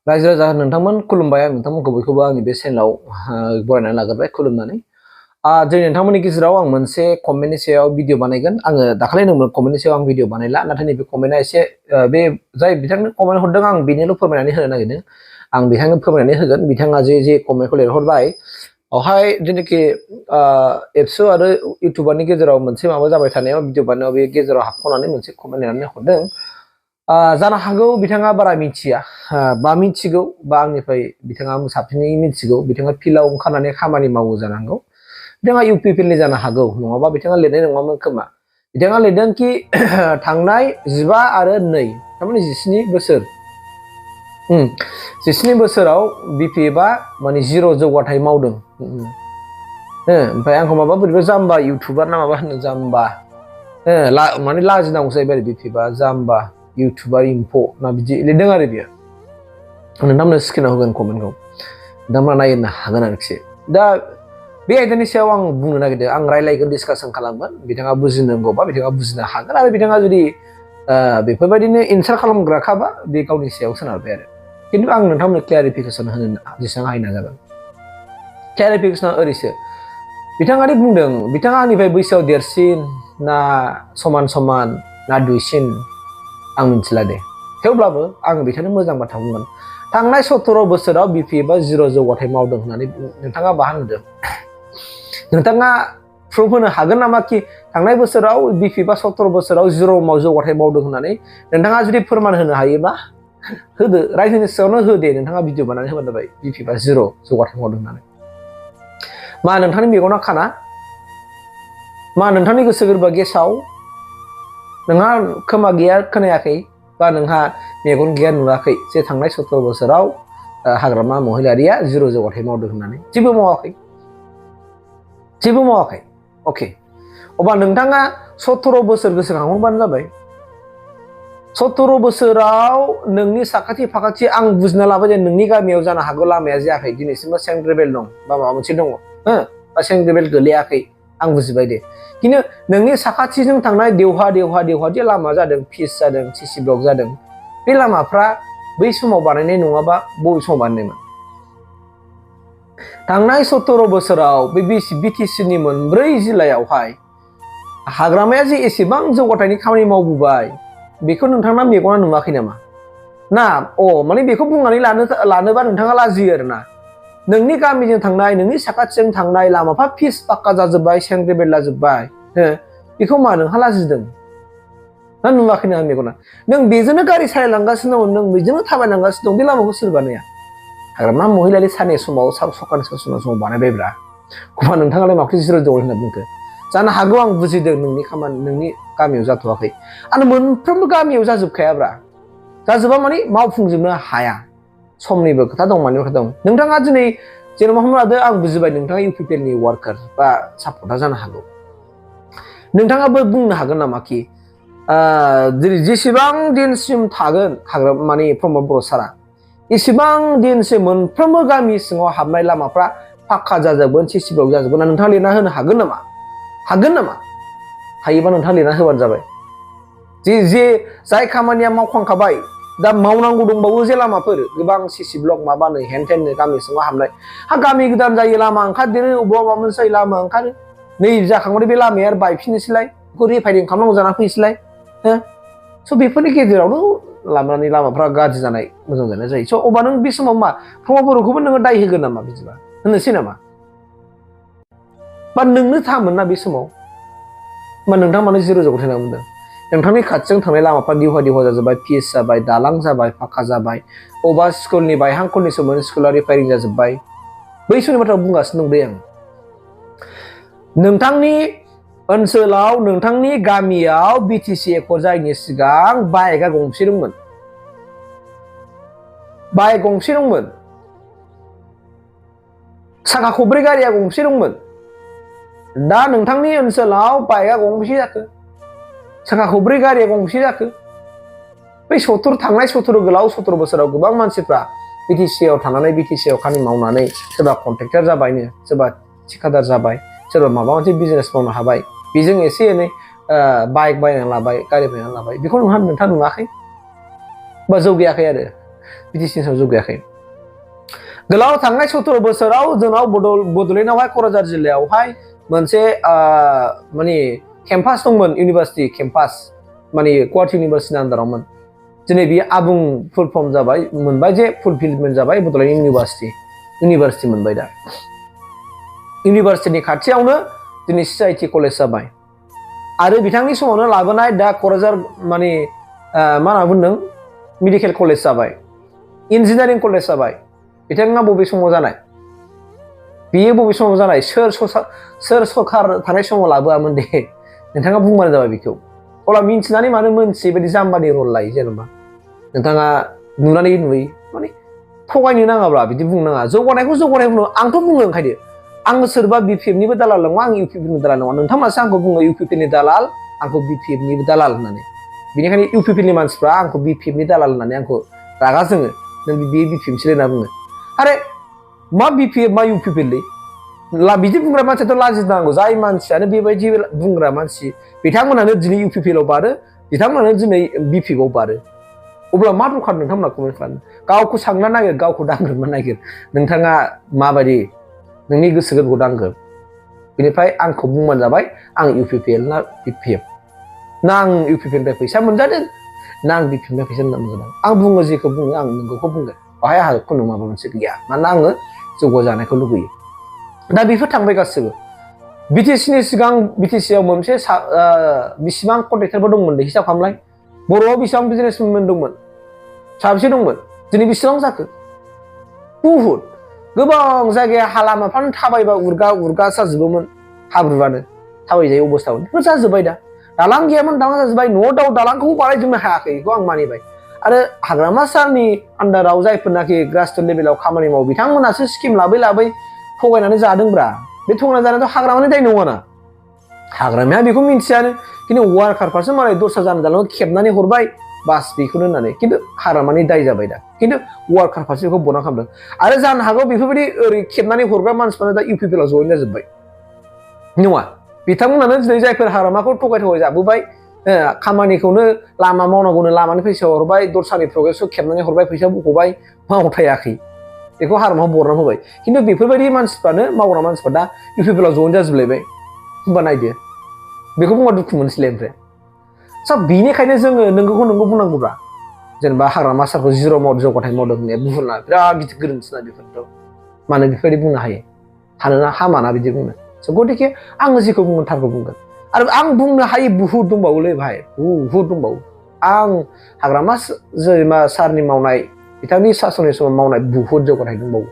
रायजो राजा नोंथांमोन खुलुमबाय आं नोंथांमोनखौ बयखौबो आंनि बे चेनेलाव बरायनानै लाग्रोबाय खुलुमनानै जों नोंथांमोननि गेजेराव आं मोनसे कमेन्टनि सायाव भिडिअ बानायगोन आङो दाखालि नोंमोन कमेन्टनि सायाव आं भिडिअ बानायला नाथाय नैबे कमेन्टआ एसे बे जाय बिथांनो कमेन्ट हरदों आं बेनिल' फोरमायनानै होनो नागिरदों आं बिथांनो फोरमायनानै होगोन बिथाङा जे कमेन्टखौ लिरहरबाय बेवहाय जेनाखि एबसु आरो इउटुबारनि गेजेराव मोनसे माबा जाबाय थानायाव भिडिअ बानायनायाव बे गेजेराव हाबख'नानै मोनसे कमेन्ट लिरनानै हरदों जानो हागौ बिथाङा बारा मिथिया बा मिथिगौ बा आंनिफ्राय बिथाङा साबसिनै मिथिगौ बिथाङा फिल्डआव ओंखारनानै खामानि मावो जानांगौ बिथाङा इउपिपिएलनि जानो हागौ नङाबा बिथाङा लिरनाय नङामोन खोमा बिथाङा लिरदों कि थांनाय 15 आरो 2 थारमाने 17 बोसोर 17 बोसोराव बिपिएफआ माने जिर' जौगाथाय मावदों ओमफ्राय आंखौ माबा बोरैबा जाम्बा इउटुबार ना माबा होनो जाम्बा माने लाजिनांगौ जाहैबाय आरो बिपिएफआ जाम्बा इउटुबार इम्फो ना बिदि लिरदों आरो बियो नोंथांमोननो स्क्रिनाव होगोन कमेन्टखौ नोंथांमोना नायनो हागोन आरोखि दा बे आयदानि सायाव आं बुंनो नागिरदों आं रायलायगोन डिसकासन खालामगोन बिथाङा बुजिनांगौबा बिथाङा बुजिनो हागोन आरो बिथाङा जुदि बेफोरबायदिनो एन्सार खालामग्राखाबा बे गावनि सायाव सोनारबाय आरो खिन्थु आं नोंथांमोननो क्लियारिफिकेसन होनो जेसेबां हायो नाजागोन क्लियारिफिकेसना ओरैसो बिथाङा बुंदों बिथाङा आंनिफ्राय बैसोआव देरसिन ना समान समान ना दुइसिन आं मिथिला दे थेवब्लाबो आं बिथांनो मोजां बाथ्रा बुंगोन थांनाय 17 बोसोराव बिपिएफआ जिर' जौगाथाय मावदों होननानै नोंथाङा बाहा नुदों नोंथाङा प्रुफ होनो हागोन नामा कि थांनाय बोसोराव बिपिएफआ 17 बोसोराव जिर' जौगाथाय मावदों होननानै नोंथाङा जुदि फोरमान होनो हायोबा होदो रायजोनि सायावनो होदे नोंथाङा भिडिअ बानायनानै होबानो जाबाय बिपिएफआ जिर' जौगाथाय मावदों होननानै मा नोंथांनि मेगना खाना मा नोंथांनि गोसो गोरबोआ गेसाव नोंहा खोमा गैया खोनायाखै बा नोंहा मेगन गैया नुवाखै जे थांनाय 17 बोसोराव हाग्रामा महिलारिया जिर' जौगाथाय मावदों होननानै जेबो मावाखै अके अब्ला नोंथाङा 17 बोसोर गोसोखांहरबानो जाबाय 17 बोसोराव नोंनि साखाथि फाखाथि आं बुजिना लाबाय जे नोंनि गामियाव जानो हागौ लामाया जायाखै दिनैसिमबो सेंग्रेबेल दं बा माबा मोनसे दङ बा सेंग्रेबेल गोलैयाखै आं बुजिबाय दे खिन्थु नोंनि साखाथिजों थांनाय देवहा जे लामा जादों पिस जादों सिसि ब्लक जादों बे लामाफ्रा बै समाव बानायनाय नङाबा बबे समाव बानायनायमोन थांनाय 17 बोसोराव बे बिटिसिनि मोनब्रै जिल्लायावहाय हाग्रामाया जे एसेबां जौगाथायनि खामानि मावबोबाय बेखौ नोंथाङा मेगना नुवाखै नामा ना माने बेखौ बुंनानै लानोबा नोंथाङा लाजियो आरोना नोंनि गामिजों थांनाय नोंनि साखाथिजों थांनाय लामाफ्रा पिस पाक्का जाजोब्बाय सेंग्रेबेल जाजोब्बाय बेखौ मा नोंहा लाजिदों ना नुवाखै नोंहा मेगना नों बेजोंनो गारि सालायलांगासिनो दं नों बेजोंनो थाबायलांगासिनो दं बे लामाखौ सोर बानाया हाग्रामा महिलारि साननि समाव सरकारनि शासननि समाव बानायबायब्रा अब्ला नोंथाङालाय माखौ जिर' जौगाथाय होनना बुंखो जानो हागौ आं बुजिदों नोंनि खामानि नोंनि गामियाव जाथ'वाखै आरो मोनफ्रोमबो गामियाव जाजोबखायाब्रा जाजोबा माने मावफुंजोबनो हाया समनिबो खोथा दं मानिबो खोथा दं नोंथाङा दिनै जेनेबा हमना लादो आं बुजिबाय नोंथाङा इउपिपिएलनि वार्कार बा सापर्टार जानो हागौ नोंथाङाबो बुंनो हागोन नामा कि जेसेबां दिनसिम थागोन माने प्रमद बर' सारा एसेबां दिनसिम मोनफ्रोमबो गामि सिङाव हाबनाय लामाफ्रा पाक्का जाजोबगोन सिसि ब्लक जाजोबगोन नोंथाङा लिरना होनो हागोन नामा हायोबा नोंथाङा लिरना होबानो जाबाय जे जाय खामानिया मावखांखाबाय दा मावनांगौ दंबावो जे लामाफोर गोबां सिसि ब्लक माबानो हेनथेननो गामि सिङाव हाबनाय गामि गोदान जायो लामा ओंखारदेरो अबेबा माबा मोनसे जायो लामा ओंखारो नै जाखांबाथाय बे लामाया बायफिननोसैलाय बेखौ रिफाइरिं खालामनांगौ जाना फैसैलाय स' बेफोरनि गेजेरावनो लामाफ्रा गाज्रि जानाय मोजां जानाय जायो स' अब्ला नों बे समाव मा प्रमद बर'खौबो नोङो दाय होगोन नामा बिदिबा होननोसै नामा बा नोंनो थामोन ना बे समाव मा नोंथां मानो जिर' जौगाथाय होनना बुंदों नोंथांनि खाथिजों थांनाय लामाफ्रा दिहा जाजोब्बाय पिस जाबाय दालां जाबाय पाक्का जाबाय अबेबा स्कुलनि बायहांखलनि सोमोन्दै स्कुला रिफाइरिं जाजोब्बाय बै समनि बाथ्रा बुंगासिनो दं दे आं नोंथांनि ओनसोलाव नोंथांनि गामियाव बिटिसि एकर्ड जायैनि सिगां बाइकआ गंसे दंमोन साखा खब्रै गारिया गंसे दंमोन दा नोंथांनि ओनसोलाव बाइकआ गंबेसे जाखो साखा खब्रै गारिया गंबेसे जाखो बै थांनाय 17 बोसोराव गोबां मानसिफ्रा बिटिसिआव थानानै बिटिसिआव खामानि मावनानै सोरबा कन्ट्रेक्टर जाबायनो सोरबा थिकादार जाबाय सोरबा माबा मोनसे बिजनेस मावनो हाबाय बेजों एसे एनै बाइक बायनानै लाबाय गारि बायनानै लाबाय बेखौ नोंथाङा नुवाखै बा जौगायाखै आरो बिटिसिनि सायाव जौगायाखै गोलाव थांनाय 17 बोसोराव जोंनाव बड'लेण्डआवहाय क'क्राझार जिल्लायावहाय मोनसे माने केम्पास दंमोन इउनिभार्सिटि केम्पास माने गुवाहाटी इउनिभार्सिटिनि आन्दारावमोन दिनै बियो आबुं फुल फर्म जाबाय मोनबाय जे फुलफिलमेन्ट जाबाय बड'लेण्ड इउनिभार्सिटि मोनबाय दा इउनिभार्सिटिनि खाथियावनो दिनै CIT कलेज जाबाय आरो बिथांनि समावनो लाबोनाय दा क'क्राझार माने मा होनना बुंदों मेडिकेल कलेज जाबाय इन्जिनियारिं कलेज जाबाय बिथाङा बबे समाव जानाय बियो बबे समाव जानाय सोर सरखार थानाय समाव लाबोआमोन दे नोंथाङा बुंबानो जाबाय बेखौ अब्ला मिन्थिनानै मानो मोनथियै बायदि जाम्बानि रल लायो जेनेबा नोंथाङा नुनानै नुयै माने थगायनो नाङाब्ला बिदि बुंनो नाङा जौगानायखौ बुङो आंथ' बुङो ओंखायनो आङो सोरबा BPFनिबो दालाल नङा आं UPPनि दालाल नङा नोंथांमोनासो आंखौ बुङो UPPनि दालाल आंखौ BPFनिबो दालाल होननानै बेनिखायनो UPPनि मानसिफ्रा आंखौ BPFनि दालाल होननानै आंखौ रागा जोङो नों बियो BPFसो होनना बुङो आरे मा BPF मा UPP बिदि बुंग्रा मानसियाथ' लाजिनांगौ जाय मानसियानो बेबायदि बुंग्रा मानसि बिथांमोनानो दिनै UPPआव बारो बिथांमोनानो दिनै BPFआव बारो अब्ला मा दरखार नोंथांमोना कमेन्ट खालामनो गावखौ सांना नागिर गावखौ दांग्रोमना नागिर नोंथाङा माबायदि नोंनि गोसो गोरबोखौ दांग्रोम बेनिफ्राय आंखौ बुंबानो जाबाय आं UPPL ना BPF ना आं UPPनिफ्राय फैसा मोनजादों ना आं BPFनिफ्राय फैसा मोनजादों आं बुङो जेखौ बुङो आं नोंगौखौ बुंगोन बाहाय आंहा खुनु माबा मोनसे गैया मानोना आङो जौगाजानायखौ लुबैयो दा बेफोर थांबाय गासिबो BTCनि सिगां BTCआव मोनसे बेसेबां कन्ट्रेक्टरबो दंमोन दे हिसाब खालामलाय बर'आव बेसेबां बिजनेसमेन दंमोन साबेसे दंमोन दिनै बेसेबां जाखो बुहुद गोबां जायगाया लामाफ्रानो थाबायबा उरगा जाजोबोमोन हाब्रुआनो थाबायजायै अबस्थामोन बेफोर जाजोब्बाय दा दालां गैयामोन दालां जाजोब्बाय न'आव दालांखौ बानायजोबनो हायाखै बेखौ आं मानिबाय आरो हाग्रामा सारनि आन्दाराव जायफोरनाखि ग्रासरुट लेभेलाव खामानि मावो बिथांमोनासो स्किम लाबै थगायनानै जादोंब्रा बे थगायनानै जानायाथ' हाग्रामानि दाय नङाना हाग्रामाया बेखौ मिन्थियानो खिन्थु वार्कारफ्रासो मालाय दस्रा जानो दालांखौ खेबनानै हरबाय बास बेखौनो होननानै खिन्थु हाग्रामानि दाय जाबाय दा खिन्थु वार्कारफ्रासो बेखौ बना खालामदों आरो जानो हागौ बेफोरबायदि ओरै खेबनानै हरग्रा मानसिफ्रानो दा UPPआव जइन जाजोब्बाय नङा बिथांमोनानो दिनै जायफोर हाग्रामाखौ थगाय जाबोबाय खामानिखौनो लामा मावनांगौनो लामानि फैसा हरबाय दस्रानि प्रग्रेसखौ खेबनानै हरबाय फैसा बख'बाय मावथायाखै बेखौ हाग्रामायाव बरना होबाय खिन्थु बेफोरबायदि मानसिफ्रानो मावग्रा मानसिफ्रा दा UPPआव जइन जाजोबलायबाय होमबा नायदो बेखौ बुंबा दुखु मोनसैलाय ओमफ्राय बेनिखायनो जोङो नोंगौखौ नोंगौ बुंनांगौब्रा जेनेबा हाग्रामा सारखौ जिर' जौगाथाय मावदों होननाया बुहुलना बिराद गिदिर गोरोन्थिना बेफोरथ' मानो बेफोरबायदि बुंनो हायो हानोना हामाना बिदि बुंनो गथिखे आङो जेखौ बुंगोन थारखौ बुंगोन आरो आं बुंनो हायै बुहुद दंबावोलै भाइ बुहुद दंबावो आं हाग्रामा सारनि मावनाय बिथांनि सासननि समाव मावनाय बुहुद जौगाथाय दंबावो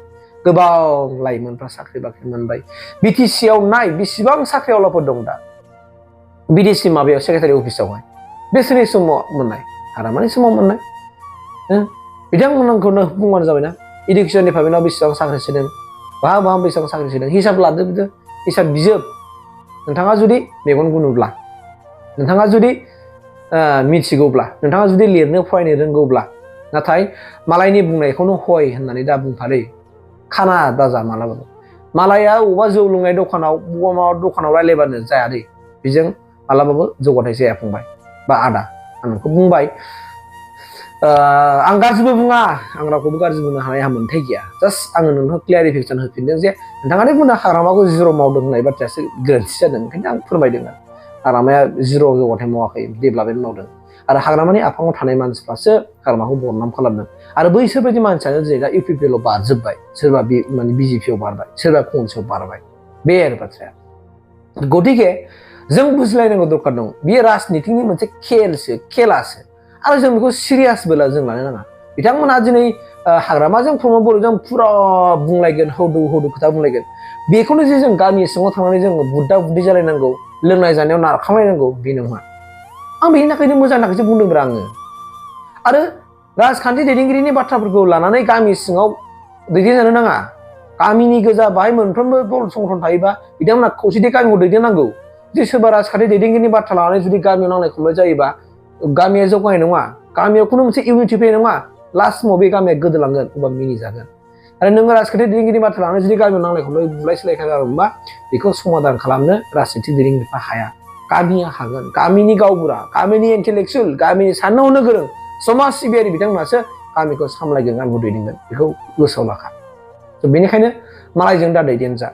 गोबां लाइमोनफ्रा साख्रि बाख्रि मोनबाय BTCआव नाय बेसेबां साख्रि आवलाफोर दं दा BDC माबायाव सेक्रेटारि अफिसावहाय बेसोरनि समाव मोननाय हाग्रामानि समाव मोननाय बिथांमोनखौनो बुंबानो जाबायना इडुकेसन डिपार्टमेन्टआव बेसेबां साख्रि सोदों बहा बेसेबां साख्रि सोदों हिसाब लाजोबदो हिसाब बिजोब नोंथाङा जुदि मेगन गुनुब्ला नोंथाङा जुदि मिथिगौब्ला नोंथाङा जुदि लिरनो फरायनो रोंगौब्ला नाथाय मालायनि बुंनायखौनो हय होननानै दा बुंथारै खाना दाजा मालाबाबो मालाया अबेबा जौ लोंनाय दखानाव बबेबा माबा दखानाव रायलायबानो जाया दै बेजों मालाबाबो जौगाथाय जाया फंबाय बा आदा आं नोंखौ बुंबाय आं गाज्रिबो बुङा आं रावखौबो गाज्रि बुंनो हानाय आंहा मोन्थाय गैया जास्ट आङो नोंखौ क्लियारिफिकेसन होफिनदों जे नोंथाङानो बुंनो हाग्रामाखौ जिर' मावदों होननाय बाथ्रायासो गोरोन्थि जादों ओंखायनो आं फोरमायदों हाग्रामाया जिर' जौगाथाय मावाखै डेभेलपमेन्ट मावदों आरो हाग्रामानि आफाङाव थानाय मानसिफ्रासो हाग्रामाखौ बदनाम खालामदों आरो बैसोरबायदि मानसियानो दिनै दा UPPआव बारजोब्बाय सोरबा माने BJPआव बारबाय सोरबा कंग्रेसआव बारबाय बे आरो बाथ्राया गथिखे जों बुजिलायनांगौ दरखार दं बेयो राजनितिनि मोनसे खेलासो आरो जों बेखौ सिरियासबो जों लानो नाङा बिथांमोनहा दिनै हाग्रामाजों प्रमद जों फुरा बुंलायगोन हौदौ खोथा बुंलायगोन बेखौनो जे जों गामि सिङाव थांनानै जों बुद्दा बुद्दि जालायनांगौ लोंनाय जानायाव नारखांलायनांगौ बे नङा आं बेनि थाखायनो मोजां थाखायसो बुंदोंब्रा आङो आरो राजखान्थि दैदेनगिरिनि बाथ्राफोरखौ लानानै गामि सिङाव दैदेनजानो नाङा गामिनि गोजा बाहाय मोनफ्रोमबो दल संगठन थायोबा बिथांमोना खौसेथि गामिखौ दैदेननांगौ जुदि सोरबा राजखान्थि दैदेनगिरिनि बाथ्रा लानानै जुदि गामियाव नांलाय खमलाय जायोबा गामिया जौगानाय नङा गामियाव खुनु मोनसे इउनिटि फैनाय नङा लास्ट समाव बे गामिया गोदोलांगोन अबा मिनिजागोन आरो नोङो राजखान्थि दैदेनगिरिनि बाथ्रा लानानै जुदि गामियाव नांलाय खमलाय बुलाय सोलाय खालामोबा बेखौ समाधान खालामनो राजखान्थि दैदेनगिरिफ्रा हाया गामिया हागोन गामिनि गावबुरा गामिनि इन्टेलेक्सुयेल गामिनि साननो हनो गोरों समाज सिबियारि बिथांमोनासो गामिखौ सामलायगोन गामिखौ दैदेनगोन बेखौ गोसोआव लाखा बेनिखायनो मालायजों दा दैदेनजा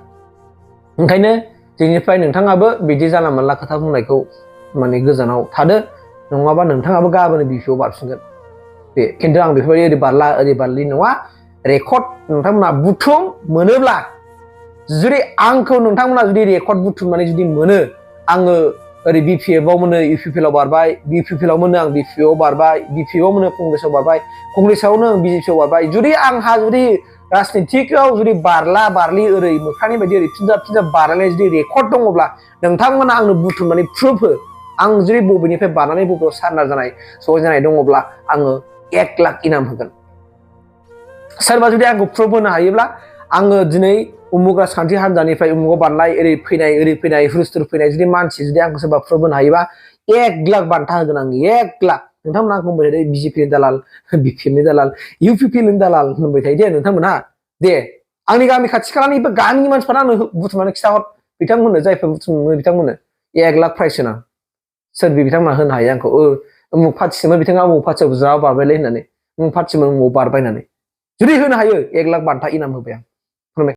ओंखायनो दिनैनिफ्राय नोंथाङाबो बिदि जानला मोनला खोथा बुंनायखौ माने गोजानाव थादो नङाबा नोंथाङाबो गाबोन बिपिअ बारफिनगोन बे खिन्थु आं बेफोरबायदि ओरै बारलि नङा रेकर्ड नोंथांमोना बुथुम मोनोब्ला जुदि आंखौ नोंथांमोना जुदि रेकर्ड बुथुमनानै जुदि मोनो आङो ओरै बिपिएफआव मोनो इउपिपिएलआव बारबाय बिपिपिएलआव मोनो आं बिपिअआव बारबाय बिपिएफआव मोनो कंग्रेसआव बारबाय कंग्रेसआवनो आं बिजेपिआव बारबाय जुदि आंहा जुदि राजनितिकआव जुदि बारला बारलि ओरै मोखांनि बायदि ओरै फिनजा बारलायनाय जुदि रेकर्ड दङब्ला नोंथांमोना आंनो बुथुमनानै प्रुफ हो आं जुदि बबेनिफ्राय बारनानै बबेयाव सारेन्डार जानाय सहाय जानाय दङब्ला आङो 1 लाख इनाम होगोन सोरबा जुदि आंखौ प्रुफ होनो हायोब्ला आङो दिनै उमुक राजखान्थि हान्जानिफ्राय उमुकआव बारनाय ओरै फैनाय हुरुस्थुर फैनाय जुदि मानसि जुदि आंखौ सोरबा प्रुफ होनो हायोबा 1 लाख बान्था होगोन आं 1 लाख नोंथांमोना आंखौ बुंबाय थायो बिजेपिनि दालाल बिपिएफनि दालाल इउपिपिएलनि दालाल होनबाय थायो दे नोंथांमोनहा दे आंनि गामि खाथि खालानि गामिनि मानसिफोरा आंनो बुथुमनानै खिथाहर बिथांमोननो जायफोर बुथुमो बिथांमोननो 1 लाख प्राइज होनां सोर बिथांमोना होनो हायो आंखौ उमुक पार्टिसिमोन बिथाङा उमुक पार्टियाव ज्राव बारबायलै होननानै उमुक पार्टिमोन उमुक बारबाय होननानै जुदि होनो हायो 1 लाख बान्था इनाम होबाय आं